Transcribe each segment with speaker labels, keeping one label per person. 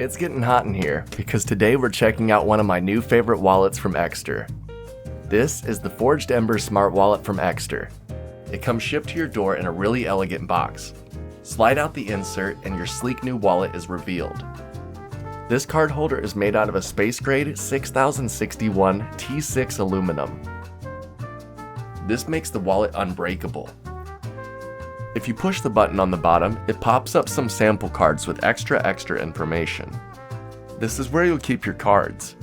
Speaker 1: It's getting hot in here because today we're checking out one of my new favorite wallets from EKSTER. This is the Forged Ember Smart Wallet from EKSTER. It comes shipped to your door in a really elegant box. Slide out the insert and your sleek new wallet is revealed. This card holder is made out of a space-grade 6061 T6 aluminum. This makes the wallet unbreakable. If you push the button on the bottom, it pops up some sample cards with extra information. This is where you'll keep your cards.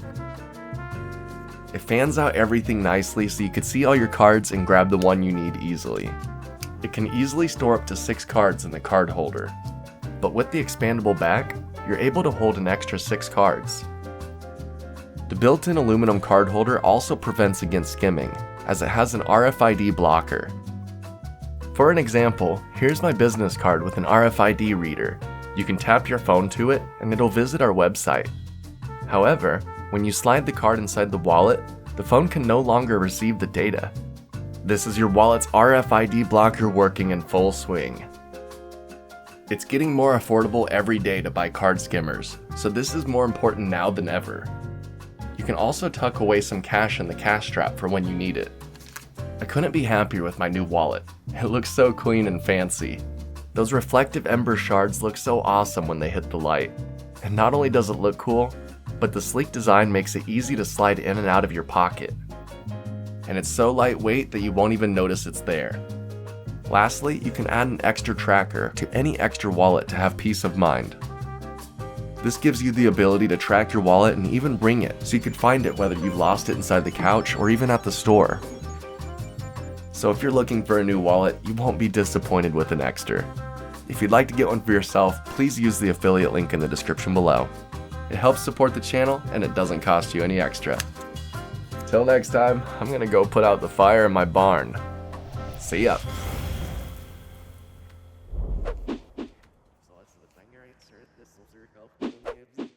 Speaker 1: It fans out everything nicely so you can see all your cards and grab the one you need easily. It can easily store up to 6 cards in the card holder. But with the expandable back, you're able to hold an extra 6 cards. The built-in aluminum card holder also prevents against skimming, as it has an RFID blocker. For an example, here's my business card with an RFID reader. You can tap your phone to it and it'll visit our website. However, when you slide the card inside the wallet, the phone can no longer receive the data. This is your wallet's RFID blocker working in full swing. It's getting more affordable every day to buy card skimmers, so this is more important now than ever. You can also tuck away some cash in the cash strap for when you need it. I couldn't be happier with my new wallet. It looks so clean and fancy. Those reflective ember shards look so awesome when they hit the light. And not only does it look cool, but the sleek design makes it easy to slide in and out of your pocket. And it's so lightweight that you won't even notice it's there. Lastly, you can add an extra tracker to any EKSTER wallet to have peace of mind. This gives you the ability to track your wallet and even bring it, so you can find it whether you've lost it inside the couch or even at the store. So if you're looking for a new wallet, you won't be disappointed with an EKSTER. If you'd like to get one for yourself, please use the affiliate link in the description below. It helps support the channel and it doesn't cost you any extra. Till next time, I'm gonna go put out the fire in my barn. See ya. So this is the finger insert. This will help.